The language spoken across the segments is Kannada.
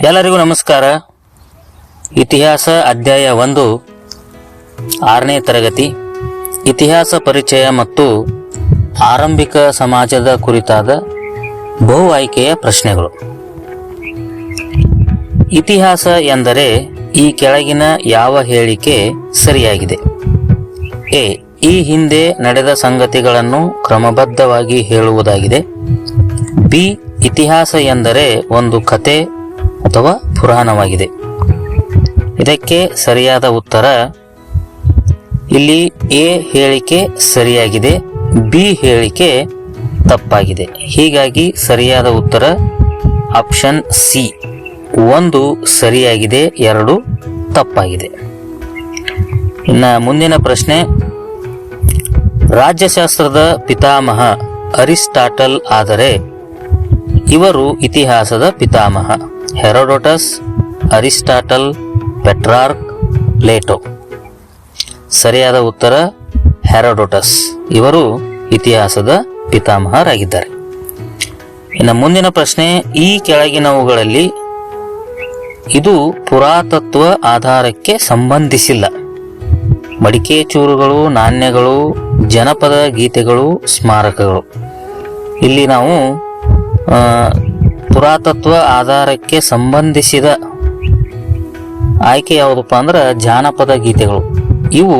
ಎಲ್ಲರಿಗೂ ನಮಸ್ಕಾರ. ಇತಿಹಾಸ ಅಧ್ಯಾಯ 1 6ನೇ ತರಗತಿ ಇತಿಹಾಸ ಪರಿಚಯ ಮತ್ತು ಆರಂಭಿಕ ಸಮಾಜದ ಕುರಿತಾದ ಬಹು ಆಯ್ಕೆಯ ಪ್ರಶ್ನೆಗಳು. ಇತಿಹಾಸ ಎಂದರೆ ಈ ಕೆಳಗಿನ ಯಾವ ಹೇಳಿಕೆ ಸರಿಯಾಗಿದೆ? ಎ. ಈ ಹಿಂದೆ ನಡೆದ ಸಂಗತಿಗಳನ್ನು ಕ್ರಮಬದ್ಧವಾಗಿ ಹೇಳುವುದಾಗಿದೆ. ಬಿ. ಇತಿಹಾಸ ಎಂದರೆ ಒಂದು ಕತೆ ಅಥವಾ ಪುರಾಣವಾಗಿದೆ. ಇದಕ್ಕೆ ಸರಿಯಾದ ಉತ್ತರ ಇಲ್ಲಿ ಎ ಹೇಳಿಕೆ ಸರಿಯಾಗಿದೆ, ಬಿ ಹೇಳಿಕೆ ತಪ್ಪಾಗಿದೆ. ಹೀಗಾಗಿ ಸರಿಯಾದ ಉತ್ತರ ಆಪ್ಷನ್ ಸಿ, 1 ಸರಿಯಾಗಿದೆ, 2 ತಪ್ಪಾಗಿದೆ. ಇನ್ನು ಮುಂದಿನ ಪ್ರಶ್ನೆ, ರಾಜ್ಯಶಾಸ್ತ್ರದ ಪಿತಾಮಹ ಅರಿಸ್ಟಾಟಲ್ ಆದರೆ ಇವರು ಇತಿಹಾಸದ ಪಿತಾಮಹ. Herodotus, Aristotle, Petrarch, Plato. ಸರಿಯಾದ ಉತ್ತರ ಹೆರೋಡೋಟಸ್. ಇವರು ಇತಿಹಾಸದ ಪಿತಾಮಹರಾಗಿದ್ದಾರೆ. ಇನ್ನು ಮುಂದಿನ ಪ್ರಶ್ನೆ, ಈ ಕೆಳಗಿನವುಗಳಲ್ಲಿ ಇದು ಪುರಾತತ್ವ ಆಧಾರಕ್ಕೆ ಸಂಬಂಧಿಸಿಲ್ಲ. ಮಡಿಕೆ ಚೂರುಗಳು, ನಾಣ್ಯಗಳು, ಜನಪದ ಗೀತೆಗಳು, ಸ್ಮಾರಕಗಳು. ಇಲ್ಲಿ ನಾವು ಪುರಾತತ್ವ ಆಧಾರಕ್ಕೆ ಸಂಬಂಧಿಸಿದ ಆಯ್ಕೆ ಯಾವುದಪ್ಪ ಅಂದ್ರೆ ಜಾನಪದ ಗೀತೆಗಳು. ಇವು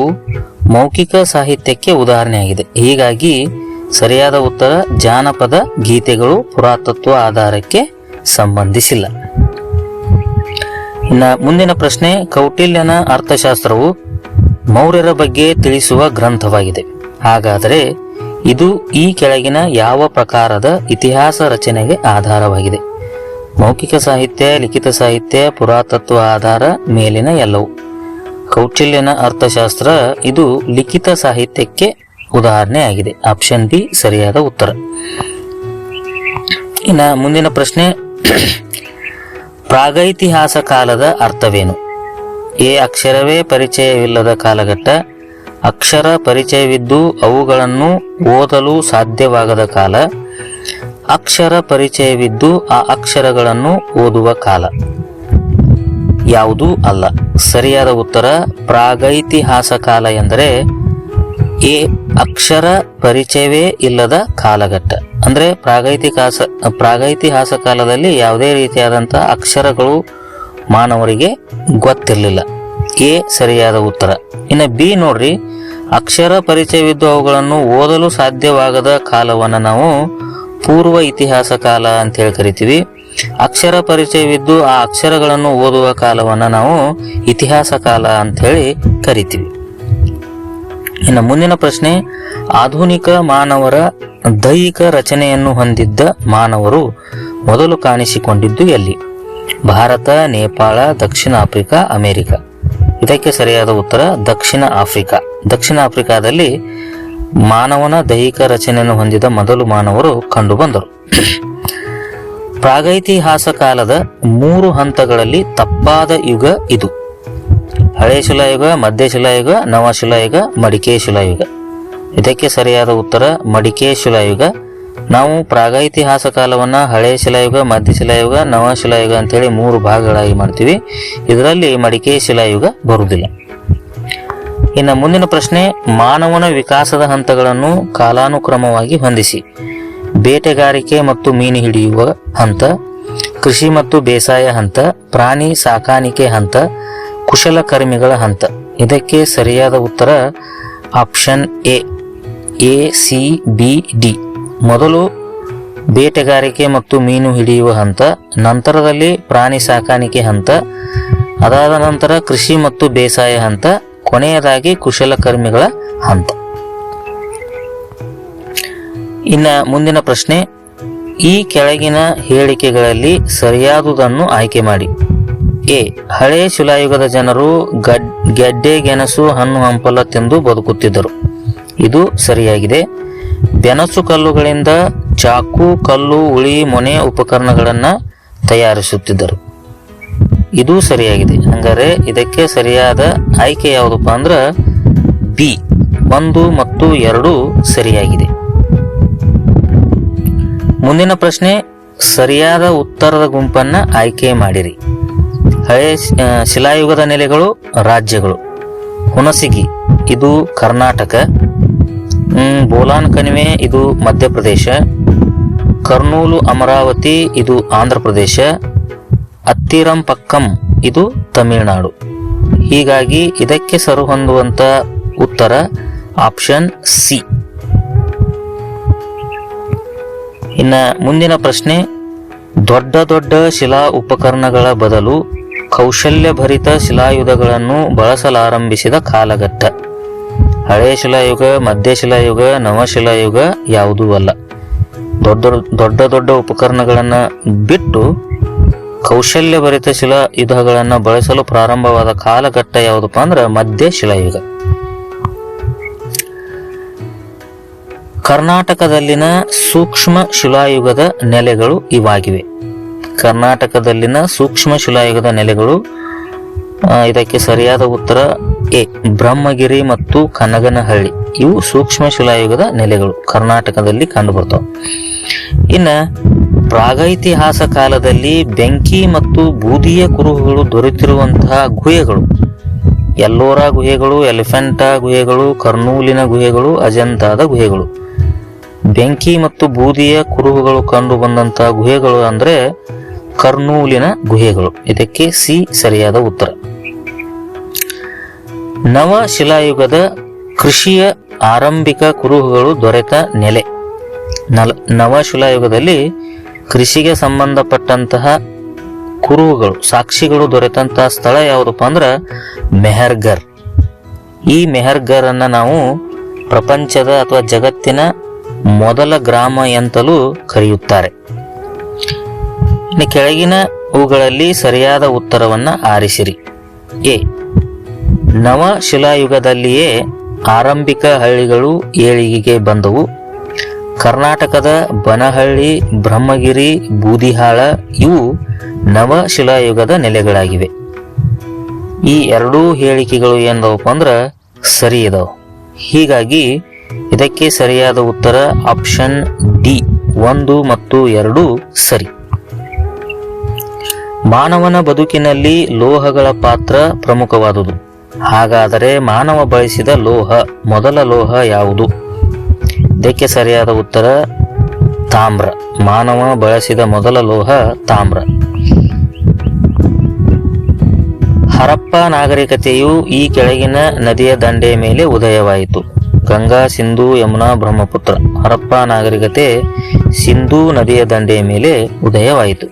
ಮೌಖಿಕ ಸಾಹಿತ್ಯಕ್ಕೆ ಉದಾಹರಣೆಯಾಗಿದೆ. ಹೀಗಾಗಿ ಸರಿಯಾದ ಉತ್ತರ ಜಾನಪದ ಗೀತೆಗಳು ಪುರಾತತ್ವ ಆಧಾರಕ್ಕೆ ಸಂಬಂಧಿಸಿಲ್ಲ. ಇನ್ನು ಮುಂದಿನ ಪ್ರಶ್ನೆ, ಕೌಟಿಲ್ಯನ ಅರ್ಥಶಾಸ್ತ್ರವು ಮೌರ್ಯರ ಬಗ್ಗೆ ತಿಳಿಸುವ ಗ್ರಂಥವಾಗಿದೆ. ಹಾಗಾದರೆ ಇದು ಈ ಕೆಳಗಿನ ಯಾವ ಪ್ರಕಾರದ ಇತಿಹಾಸ ರಚನೆಗೆ ಆಧಾರವಾಗಿದೆ? ಮೌಖಿಕ ಸಾಹಿತ್ಯ, ಲಿಖಿತ ಸಾಹಿತ್ಯ, ಪುರಾತತ್ವ ಆಧಾರ, ಮೇಲಿನ ಎಲ್ಲವೂ. ಕೌಟಿಲ್ಯನ ಅರ್ಥಶಾಸ್ತ್ರ ಇದು ಲಿಖಿತ ಸಾಹಿತ್ಯಕ್ಕೆ ಉದಾಹರಣೆ ಆಗಿದೆ. ಆಪ್ಷನ್ ಬಿ ಸರಿಯಾದ ಉತ್ತರ. ಇನ್ನು ಮುಂದಿನ ಪ್ರಶ್ನೆ, ಪ್ರಾಗೈತಿಹಾಸ ಕಾಲದ ಅರ್ಥವೇನು? ಎ. ಅಕ್ಷರವೇ ಪರಿಚಯವಿಲ್ಲದ ಕಾಲಘಟ್ಟ. ಅಕ್ಷರ ಪರಿಚಯವಿದ್ದು ಅವುಗಳನ್ನು ಓದಲು ಸಾಧ್ಯವಾಗದ ಕಾಲ. ಅಕ್ಷರ ಪರಿಚಯವಿದ್ದು ಆ ಅಕ್ಷರಗಳನ್ನು ಓದುವ ಕಾಲ. ಯಾವುದೂ ಅಲ್ಲ. ಸರಿಯಾದ ಉತ್ತರ ಪ್ರಾಗೈತಿಹಾಸ ಕಾಲ ಎಂದರೆ ಎ. ಅಕ್ಷರ ಪರಿಚಯವೇ ಇಲ್ಲದ ಕಾಲಘಟ್ಟ. ಅಂದ್ರೆ ಪ್ರಾಗೈತಿಹಾಸ ಕಾಲದಲ್ಲಿ ಯಾವುದೇ ರೀತಿಯಾದಂಥ ಅಕ್ಷರಗಳು ಮಾನವರಿಗೆ ಗೊತ್ತಿರಲಿಲ್ಲ. ಎ ಸರಿಯಾದ ಉತ್ತರ. ಇನ್ನು ಬಿ ನೋಡ್ರಿ, ಅಕ್ಷರ ಪರಿಚಯವಿದ್ದು ಅವುಗಳನ್ನು ಓದಲು ಸಾಧ್ಯವಾಗದ ಕಾಲವನ್ನು ನಾವು ಪೂರ್ವ ಇತಿಹಾಸ ಕಾಲ ಅಂತ ಹೇಳಿ ಕರಿತೀವಿ. ಅಕ್ಷರ ಪರಿಚಯವಿದ್ದು ಆ ಅಕ್ಷರಗಳನ್ನು ಓದುವ ಕಾಲವನ್ನು ನಾವು ಇತಿಹಾಸ ಕಾಲ ಅಂತ ಹೇಳಿ ಕರಿತೀವಿ. ಇನ್ನು ಮುಂದಿನ ಪ್ರಶ್ನೆ, ಆಧುನಿಕ ಮಾನವರ ದೈಹಿಕ ರಚನೆಯನ್ನು ಹೊಂದಿದ್ದ ಮಾನವರು ಮೊದಲು ಕಾಣಿಸಿಕೊಂಡಿದ್ದು ಎಲ್ಲಿ? ಭಾರತ, ನೇಪಾಳ, ದಕ್ಷಿಣ ಆಫ್ರಿಕಾ, ಅಮೆರಿಕ. ಇದಕ್ಕೆ ಸರಿಯಾದ ಉತ್ತರ ದಕ್ಷಿಣ ಆಫ್ರಿಕಾ. ದಕ್ಷಿಣ ಆಫ್ರಿಕಾದಲ್ಲಿ ಮಾನವನ ದೈಹಿಕ ರಚನೆಯನ್ನು ಹೊಂದಿದ ಮೊದಲು ಮಾನವರು ಕಂಡುಬಂದರು. ಪ್ರಾಗೈತಿಹಾಸ ಕಾಲದ 3 ಹಂತಗಳಲ್ಲಿ ತಪ್ಪಾದ ಯುಗ ಇದು: ಹಳೆ ಶಿಲಾಯುಗ, ಮಧ್ಯ ಶಿಲಾಯುಗ, ನವ ಶಿಲಾಯುಗ, ಮಡಿಕೆ ಶಿಲಾಯುಗ. ಇದಕ್ಕೆ ಸರಿಯಾದ ಉತ್ತರ ಮಡಿಕೆ ಶಿಲಾಯುಗ. ನಾವು ಪ್ರಾಗೈತಿಹಾಸ ಕಾಲವನ್ನು ಹಳೆ ಶಿಲಾಯುಗ, ಮಧ್ಯ ಶಿಲಾಯುಗ, ನವ ಶಿಲಾಯುಗ ಅಂತೇಳಿ 3 ಭಾಗಗಳಾಗಿ ಮಾಡ್ತೀವಿ. ಇದರಲ್ಲಿ ಮಡಿಕೆ ಶಿಲಾಯುಗ ಬರುವುದಿಲ್ಲ. ಇನ್ನು ಮುಂದಿನ ಪ್ರಶ್ನೆ, ಮಾನವನ ವಿಕಾಸದ ಹಂತಗಳನ್ನು ಕಾಲಾನುಕ್ರಮವಾಗಿ ಹೊಂದಿಸಿ. ಬೇಟೆಗಾರಿಕೆ ಮತ್ತು ಮೀನು ಹಿಡಿಯುವ ಹಂತ, ಕೃಷಿ ಮತ್ತು ಬೇಸಾಯ ಹಂತ, ಪ್ರಾಣಿ ಸಾಕಾಣಿಕೆ ಹಂತ, ಕುಶಲಕರ್ಮಿಗಳ ಹಂತ. ಇದಕ್ಕೆ ಸರಿಯಾದ ಉತ್ತರ option A, C, B, D. ಮೊದಲು ಬೇಟೆಗಾರಿಕೆ ಮತ್ತು ಮೀನು ಹಿಡಿಯುವ ಹಂತ, ನಂತರದಲ್ಲಿ ಪ್ರಾಣಿ ಸಾಕಾಣಿಕೆ ಹಂತ, ಅದಾದ ನಂತರ ಕೃಷಿ ಮತ್ತು ಬೇಸಾಯ ಹಂತ, ಕೊನೆಯದಾಗಿ ಕುಶಲಕರ್ಮಿಗಳ ಹಂತ. ಇನ್ನು ಮುಂದಿನ ಪ್ರಶ್ನೆ, ಈ ಕೆಳಗಿನ ಹೇಳಿಕೆಗಳಲ್ಲಿ ಸರಿಯಾದುದನ್ನು ಆಯ್ಕೆ ಮಾಡಿ. ಎ. ಹಳೆ ಶಿಲಾಯುಗದ ಜನರು ಗೆಡ್ಡೆ, ಗೆಣಸು, ಹಣ್ಣು ಹಂಪಲ ತಿಂದು ಬದುಕುತ್ತಿದ್ದರು. ಇದು ಸರಿಯಾಗಿದೆ. ಬೆನಸು ಕಲ್ಲುಗಳಿಂದ ಚಾಕು, ಕಲ್ಲು, ಉಳಿ, ಮೊನೆ ಉಪಕರಣಗಳನ್ನು ತಯಾರಿಸುತ್ತಿದ್ದರು. ಇದು ಸರಿಯಾಗಿದೆ. ಹಂಗಾರೆ ಇದಕ್ಕೆ ಸರಿಯಾದ ಆಯ್ಕೆ ಯಾವುದಪ್ಪ ಅಂದ್ರೆ ಬಿ, 1 ಮತ್ತು 2 ಸರಿಯಾಗಿದೆ. ಮುಂದಿನ ಪ್ರಶ್ನೆ, ಸರಿಯಾದ ಉತ್ತರದ ಗುಂಪನ್ನ ಆಯ್ಕೆ ಮಾಡಿರಿ. ಹಳೆ ಶಿಲಾಯುಗದ ನೆಲೆಗಳು ರಾಜ್ಯಗಳು. ಹುಣಸಿಗಿ ಇದು ಕರ್ನಾಟಕ. ಬೋಲಾನ್ ಕಣಿವೆ ಇದು ಮಧ್ಯಪ್ರದೇಶ. ಕರ್ನೂಲು ಅಮರಾವತಿ ಇದು ಆಂಧ್ರ ಪ್ರದೇಶ. ಅತ್ತಿರಂಪಕ್ಕಂ ಇದು ತಮಿಳುನಾಡು. ಹೀಗಾಗಿ ಇದಕ್ಕೆ ಸರಿಹೊಂದುವಂತ ಉತ್ತರ ಆಪ್ಷನ್ ಸಿ. ಇನ್ನ ಮುಂದಿನ ಪ್ರಶ್ನೆ, ದೊಡ್ಡ ದೊಡ್ಡ ಶಿಲಾ ಉಪಕರಣಗಳ ಬದಲು ಕೌಶಲ್ಯಭರಿತ ಶಿಲಾಯುಧಗಳನ್ನು ಬಳಸಲಾರಂಭಿಸಿದ ಕಾಲಘಟ್ಟ. ಹಳೆ ಶಿಲಾಯುಗ, ಮಧ್ಯಶಿಲಾಯುಗ, ನವಶಿಲಾಯುಗ ಯಾವುದೂ ಅಲ್ಲ. ದೊಡ್ಡ ದೊಡ್ಡ ಉಪಕರಣಗಳನ್ನು ಬಿಟ್ಟು ಕೌಶಲ್ಯಭರಿತ ಶಿಲಾಯುಧಗಳನ್ನು ಬಳಸಲು ಪ್ರಾರಂಭವಾದ ಕಾಲಘಟ್ಟ ಯಾವುದಪ್ಪ ಅಂದ್ರೆ ಮಧ್ಯಶಿಲಾಯುಗ. ಕರ್ನಾಟಕದಲ್ಲಿನ ಸೂಕ್ಷ್ಮ ಶಿಲಾಯುಗದ ನೆಲೆಗಳು ಇವಾಗಿವೆ. ಕರ್ನಾಟಕದಲ್ಲಿನ ಸೂಕ್ಷ್ಮ ಶಿಲಾಯುಗದ ನೆಲೆಗಳು, ಇದಕ್ಕೆ ಸರಿಯಾದ ಉತ್ತರ ಎ, ಬ್ರಹ್ಮಗಿರಿ ಮತ್ತು ಕನಗನಹಳ್ಳಿ. ಇವು ಸೂಕ್ಷ್ಮ ಶಿಲಾಯುಗದ ನೆಲೆಗಳು ಕರ್ನಾಟಕದಲ್ಲಿ ಕಂಡುಬರ್ತವೆ. ಇನ್ನ ಪ್ರಾಗೈತಿಹಾಸ ಕಾಲದಲ್ಲಿ ಬೆಂಕಿ ಮತ್ತು ಬೂದಿಯ ಕುರುಹುಗಳು ದೊರೆತಿರುವಂತಹ ಗುಹೆಗಳು ಎಲ್ಲೋರಾ ಗುಹೆಗಳು, ಎಲಿಫೆಂಟಾ ಗುಹೆಗಳು, ಕರ್ನೂಲಿನ ಗುಹೆಗಳು, ಅಜಂತಾದ ಗುಹೆಗಳು. ಬೆಂಕಿ ಮತ್ತು ಬೂದಿಯ ಕುರುಹುಗಳು ಕಂಡು ಬಂದಂತಹ ಗುಹೆಗಳು ಅಂದ್ರೆ ಕರ್ನೂಲಿನ ಗುಹೆಗಳು. ಇದಕ್ಕೆ ಸಿ ಸರಿಯಾದ ಉತ್ತರ. ನವಶಿಲಾಯುಗದ ಕೃಷಿಯ ಆರಂಭಿಕ ಕುರುಹುಗಳು ದೊರೆತ ನೆಲೆ. ನವಶಿಲಾಯುಗದಲ್ಲಿ ಕೃಷಿಗೆ ಸಂಬಂಧಪಟ್ಟಂತಹ ಕುರುಹುಗಳು, ಸಾಕ್ಷಿಗಳು ದೊರೆತಂತಹ ಸ್ಥಳ ಯಾವುದಪ್ಪ ಅಂದ್ರೆ ಮೆಹರ್ಗರ್. ಈ ಮೆಹರ್ಗರ್ ಅನ್ನ ನಾವು ಪ್ರಪಂಚದ ಅಥವಾ ಜಗತ್ತಿನ ಮೊದಲ ಗ್ರಾಮ ಎಂತಲೂ ಕರೆಯುತ್ತಾರೆ. ಇನ್ನು ಕೆಳಗಿನ ಅವುಗಳಲ್ಲಿ ಸರಿಯಾದ ಉತ್ತರವನ್ನ ಆರಿಸಿರಿ. ಎ, ನವಶಿಲಾಯುಗದಲ್ಲಿಯೇ ಆರಂಭಿಕ ಹಳ್ಳಿಗಳು ಏಳಿಗೆಗೆ ಬಂದವು. ಕರ್ನಾಟಕದ ಬನಹಳ್ಳಿ, ಬ್ರಹ್ಮಗಿರಿ, ಬೂದಿಹಾಳ ಇವು ನವಶಿಲಾಯುಗದ ನೆಲೆಗಳಾಗಿವೆ. ಈ ಎರಡೂ ಹೇಳಿಕೆಗಳು ಏನದವಪ್ಪ ಅಂದ್ರೆ ಸರಿ ಇದಾವ. ಹೀಗಾಗಿ ಇದಕ್ಕೆ ಸರಿಯಾದ ಉತ್ತರ ಆಪ್ಷನ್ ಡಿ 1 ಮತ್ತು 2 ಸರಿ. ಮಾನವನ ಬದುಕಿನಲ್ಲಿ ಲೋಹಗಳ ಪಾತ್ರ ಪ್ರಮುಖವಾದುದು. ಹಾಗಾದರೆ ಮಾನವ ಬಳಸಿದ ಮೊದಲ ಲೋಹ ಯಾವುದು? ಇದಕ್ಕೆ ಸರಿಯಾದ ಉತ್ತರ ತಾಮ್ರ. ಮಾನವ ಬಳಸಿದ ಮೊದಲ ಲೋಹ ತಾಮ್ರ. ಹರಪ್ಪ ನಾಗರಿಕತೆಯು ಈ ಕೆಳಗಿನ ನದಿಯ ದಂಡೆಯ ಮೇಲೆ ಉದಯವಾಯಿತು. ಗಂಗಾ, ಸಿಂಧೂ, ಯಮುನಾ, ಬ್ರಹ್ಮಪುತ್ರ. ಹರಪ್ಪ ನಾಗರಿಕತೆ ಸಿಂಧೂ ನದಿಯ ದಂಡೆಯ ಮೇಲೆ ಉದಯವಾಯಿತು.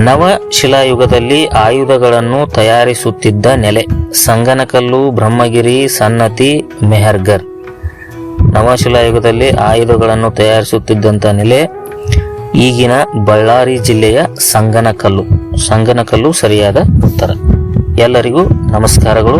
ನವಶಿಲಾಯುಗದಲ್ಲಿ ಆಯುಧಗಳನ್ನು ತಯಾರಿಸುತ್ತಿದ್ದ ನೆಲೆ ಸಂಗನಕಲ್ಲು, ಬ್ರಹ್ಮಗಿರಿ, ಸನ್ನತಿ, ಮೆಹರ್ಗರ್. ನವಶಿಲಾಯುಗದಲ್ಲಿ ಆಯುಧಗಳನ್ನು ತಯಾರಿಸುತ್ತಿದ್ದಂಥ ನೆಲೆ ಈಗಿನ ಬಳ್ಳಾರಿ ಜಿಲ್ಲೆಯ ಸಂಗನಕಲ್ಲು. ಸಂಗನಕಲ್ಲು ಸರಿಯಾದ ಉತ್ತರ. ಎಲ್ಲರಿಗೂ ನಮಸ್ಕಾರಗಳು.